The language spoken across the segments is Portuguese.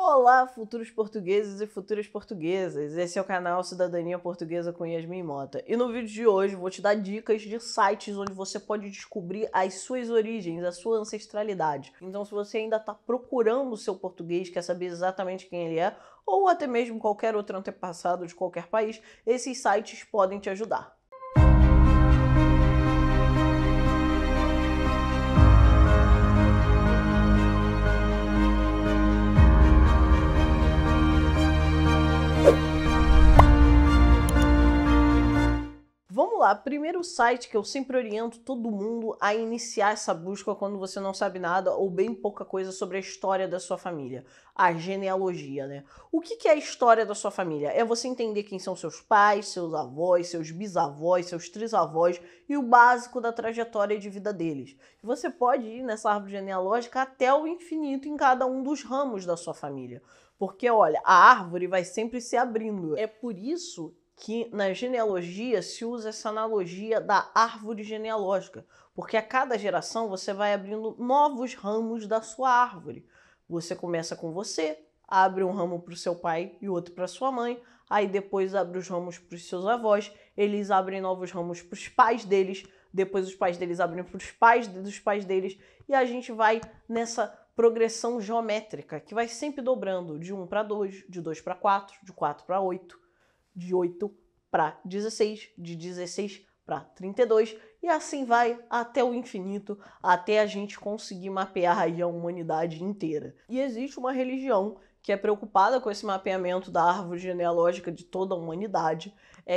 Olá, futuros portugueses e futuras portuguesas. Esse é o canal Cidadania Portuguesa com Yasmin Mota. E no vídeo de hoje eu vou te dar dicas de sites onde você pode descobrir as suas origens, a sua ancestralidade. Então, se você ainda está procurando o seu português, quer saber exatamente quem ele é, ou até mesmo qualquer outro antepassado de qualquer país, esses sites podem te ajudar. Vamos lá, primeiro site que eu sempre oriento todo mundo a iniciar essa busca quando você não sabe nada ou bem pouca coisa sobre a história da sua família, a genealogia, né? O que é a história da sua família? É você entender quem são seus pais, seus avós, seus bisavós, seus trisavós e o básico da trajetória de vida deles. Você pode ir nessa árvore genealógica até o infinito em cada um dos ramos da sua família, porque olha, a árvore vai sempre se abrindo. É por isso que na genealogia se usa essa analogia da árvore genealógica, porque a cada geração você vai abrindo novos ramos da sua árvore. Você começa com você, abre um ramo para o seu pai e outro para sua mãe, aí depois abre os ramos para os seus avós, eles abrem novos ramos para os pais deles, depois os pais deles abrem para os pais dos pais deles, e a gente vai nessa progressão geométrica, que vai sempre dobrando de 1 para 2, de 2 para 4, de 4 para 8, de 8 para 16, de 16 para 32, e assim vai até o infinito, até a gente conseguir mapear aí a humanidade inteira. E existe uma religião que é preocupada com esse mapeamento da árvore genealógica de toda a humanidade,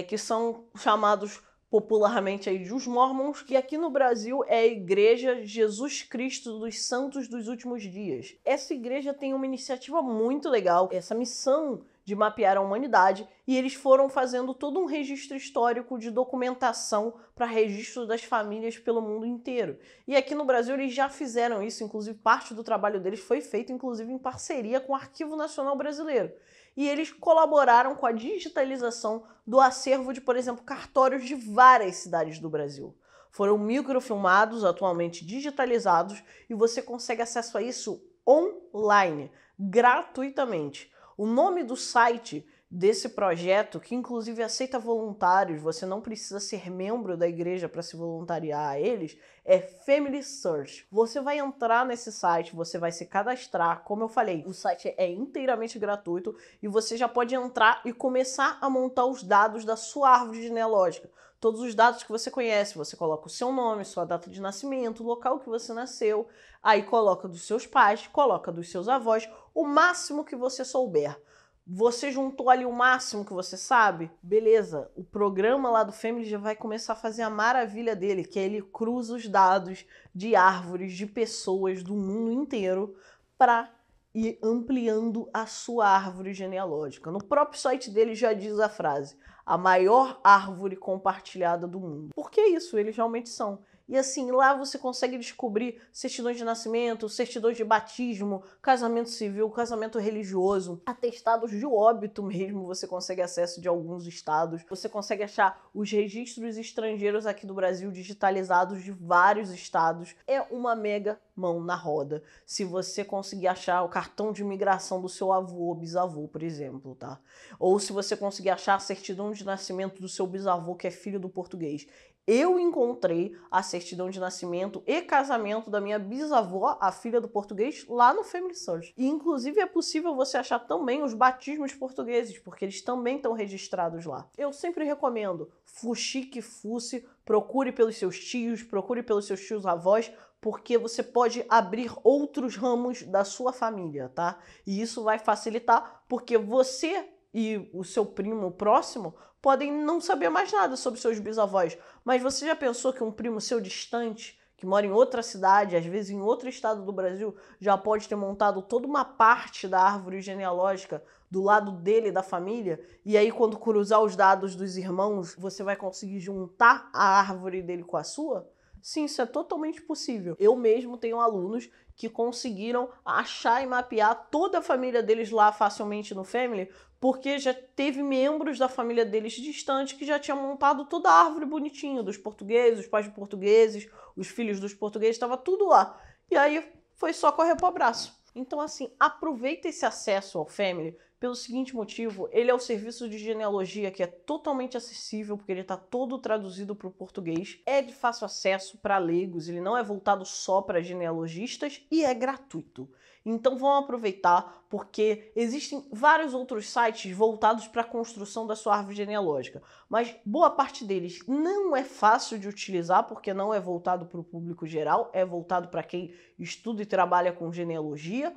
que são chamados popularmente aí de os Mormons, que aqui no Brasil é a Igreja Jesus Cristo dos Santos dos Últimos Dias. Essa igreja tem uma iniciativa muito legal, essa missão de mapear a humanidade, e eles foram fazendo todo um registro histórico de documentação para registro das famílias pelo mundo inteiro. E aqui no Brasil eles já fizeram isso, inclusive parte do trabalho deles foi feito inclusive em parceria com o Arquivo Nacional Brasileiro. E eles colaboraram com a digitalização do acervo de, por exemplo, cartórios de várias cidades do Brasil. Foram microfilmados, atualmente digitalizados, e você consegue acesso a isso online, gratuitamente. O nome do site desse projeto, que inclusive aceita voluntários, você não precisa ser membro da igreja para se voluntariar a eles, é Family Search. Você vai entrar nesse site, você vai se cadastrar, como eu falei, o site é inteiramente gratuito e você já pode entrar e começar a montar os dados da sua árvore genealógica. Todos os dados que você conhece, você coloca o seu nome, sua data de nascimento, o local que você nasceu, aí coloca dos seus pais, coloca dos seus avós, o máximo que você souber. Você juntou ali o máximo que você sabe? Beleza, o programa lá do Family já vai começar a fazer a maravilha dele, que é ele cruza os dados de árvores, de pessoas do mundo inteiro para ir ampliando a sua árvore genealógica. No próprio site dele já diz a frase: a maior árvore compartilhada do mundo. Porque é isso, eles realmente são. E assim, lá você consegue descobrir certidões de nascimento, certidões de batismo, casamento civil, casamento religioso, atestados de óbito mesmo, você consegue acesso de alguns estados. Você consegue achar os registros estrangeiros aqui do Brasil digitalizados de vários estados. É uma mega mão na roda se você conseguir achar o cartão de imigração do seu avô ou bisavô, por exemplo, tá? Ou se você conseguir achar a certidão de nascimento do seu bisavô, que é filho do português. Eu encontrei a certidão de nascimento e casamento da minha bisavó, a filha do português, lá no Family Search. E inclusive é possível você achar também os batismos portugueses, porque eles também estão registrados lá. Eu sempre recomendo, fuxique, fuce, procure pelos seus tios, procure pelos seus tios avós, porque você pode abrir outros ramos da sua família, tá? E isso vai facilitar, porque você e o seu primo próximo podem não saber mais nada sobre seus bisavós. Mas você já pensou que um primo seu distante, que mora em outra cidade, às vezes em outro estado do Brasil, já pode ter montado toda uma parte da árvore genealógica do lado dele, da família, e aí quando cruzar os dados dos irmãos, você vai conseguir juntar a árvore dele com a sua? Sim, isso é totalmente possível. Eu mesmo tenho alunos que conseguiram achar e mapear toda a família deles lá facilmente no Family, porque já teve membros da família deles distantes que já tinham montado toda a árvore bonitinha, dos portugueses, os pais de portugueses, os filhos dos portugueses, estava tudo lá. E aí foi só correr pro abraço. Então, assim, aproveita esse acesso ao Family pelo seguinte motivo: ele é o serviço de genealogia que é totalmente acessível, porque ele está todo traduzido para o português, é de fácil acesso para leigos, ele não é voltado só para genealogistas e é gratuito. Então vão aproveitar, porque existem vários outros sites voltados para a construção da sua árvore genealógica, mas boa parte deles não é fácil de utilizar, porque não é voltado para o público geral, é voltado para quem estuda e trabalha com genealogia,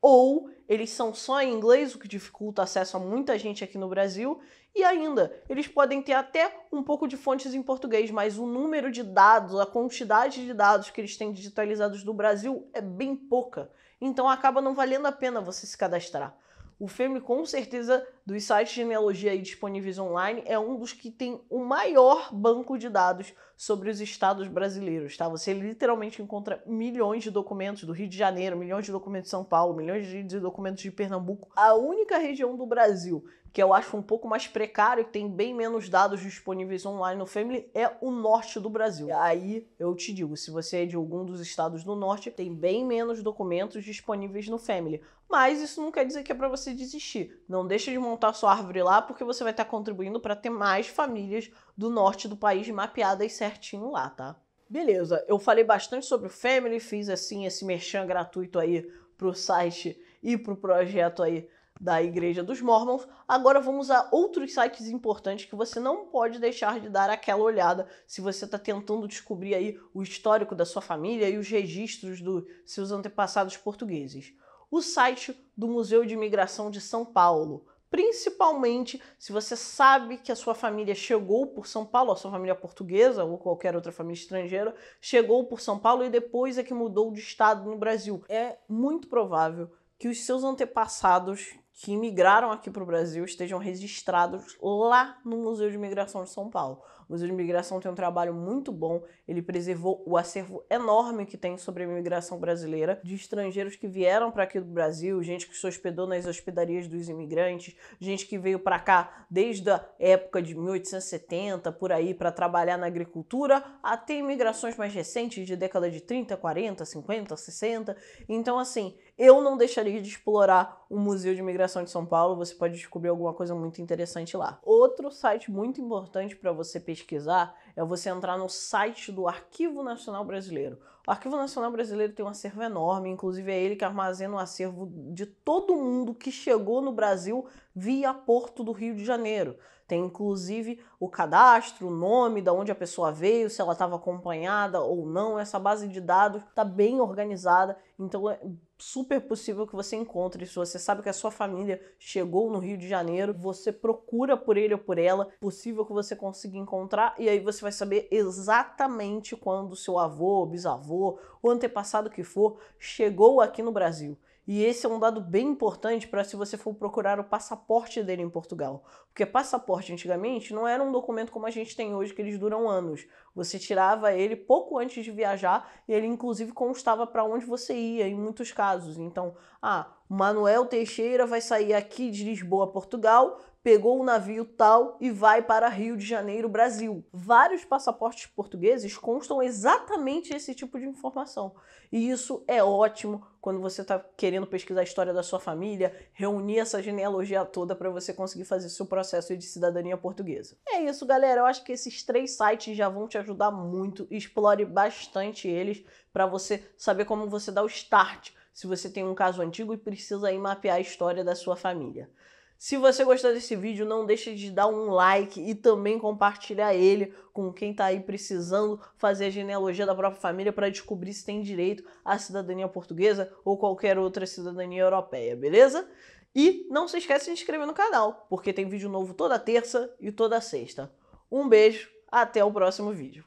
ou eles são só em inglês, o que dificulta acesso a muita gente aqui no Brasil, e ainda, eles podem ter até um pouco de fontes em português, mas o número de dados, a quantidade de dados que eles têm digitalizados do Brasil é bem pouca, então acaba não valendo a pena você se cadastrar. O Family, com certeza, dos sites de genealogia aí disponíveis online, é um dos que tem o maior banco de dados sobre os estados brasileiros, tá? Você literalmente encontra milhões de documentos do Rio de Janeiro, milhões de documentos de São Paulo, milhões de documentos de Pernambuco. A única região do Brasil que eu acho um pouco mais precário e tem bem menos dados disponíveis online no Family é o norte do Brasil. E aí eu te digo, se você é de algum dos estados do norte, tem bem menos documentos disponíveis no Family. Mas isso não quer dizer que é para você desistir. Não deixe de montar sua árvore lá, porque você vai estar contribuindo para ter mais famílias do norte do país mapeadas certinho lá, tá? Beleza, eu falei bastante sobre o Family, fiz assim esse merchan gratuito aí pro site e pro projeto aí da Igreja dos Mormons. Agora vamos a outros sites importantes que você não pode deixar de dar aquela olhada se você está tentando descobrir aí o histórico da sua família e os registros dos seus antepassados portugueses. O site do Museu de Imigração de São Paulo, principalmente se você sabe que a sua família chegou por São Paulo, a sua família portuguesa ou qualquer outra família estrangeira, chegou por São Paulo e depois é que mudou de estado no Brasil. É muito provável que os seus antepassados que imigraram aqui para o Brasil estejam registrados lá no Museu de Imigração de São Paulo. O Museu de Imigração tem um trabalho muito bom, ele preservou o acervo enorme que tem sobre a imigração brasileira, de estrangeiros que vieram para aqui do Brasil, gente que se hospedou nas hospedarias dos imigrantes, gente que veio para cá desde a época de 1870, por aí, para trabalhar na agricultura, até imigrações mais recentes, de década de 30, 40, 50, 60. Então, assim, eu não deixaria de explorar o Museu de Imigração de São Paulo, você pode descobrir alguma coisa muito interessante lá. Outro site muito importante para você pesquisar é você entrar no site do Arquivo Nacional Brasileiro. O Arquivo Nacional Brasileiro tem um acervo enorme, inclusive é ele que armazena o acervo de todo mundo que chegou no Brasil via Porto do Rio de Janeiro. Tem inclusive o cadastro, o nome, de onde a pessoa veio, se ela estava acompanhada ou não. Essa base de dados está bem organizada, então é super possível que você encontre. Se você sabe que a sua família chegou no Rio de Janeiro, você procura por ele ou por ela, possível que você consiga encontrar, e aí você vai saber exatamente quando o seu avô, bisavô, o antepassado que for, chegou aqui no Brasil. E esse é um dado bem importante para se você for procurar o passaporte dele em Portugal. Porque passaporte antigamente não era um documento como a gente tem hoje, que eles duram anos. Você tirava ele pouco antes de viajar e ele inclusive constava para onde você ia, em muitos casos. Então, Manuel Teixeira vai sair aqui de Lisboa, Portugal, pegou o navio tal e vai para Rio de Janeiro, Brasil. Vários passaportes portugueses constam exatamente esse tipo de informação. E isso é ótimo quando você está querendo pesquisar a história da sua família, reunir essa genealogia toda para você conseguir fazer seu processo de cidadania portuguesa. É isso, galera. Eu acho que esses 3 sites já vão te ajudar muito. Explore bastante eles para você saber como você dá o start se você tem um caso antigo e precisa aí mapear a história da sua família. Se você gostou desse vídeo, não deixe de dar um like e também compartilhar ele com quem está aí precisando fazer a genealogia da própria família para descobrir se tem direito à cidadania portuguesa ou qualquer outra cidadania europeia, beleza? E não se esqueça de se inscrever no canal, porque tem vídeo novo toda terça e toda sexta. Um beijo, até o próximo vídeo.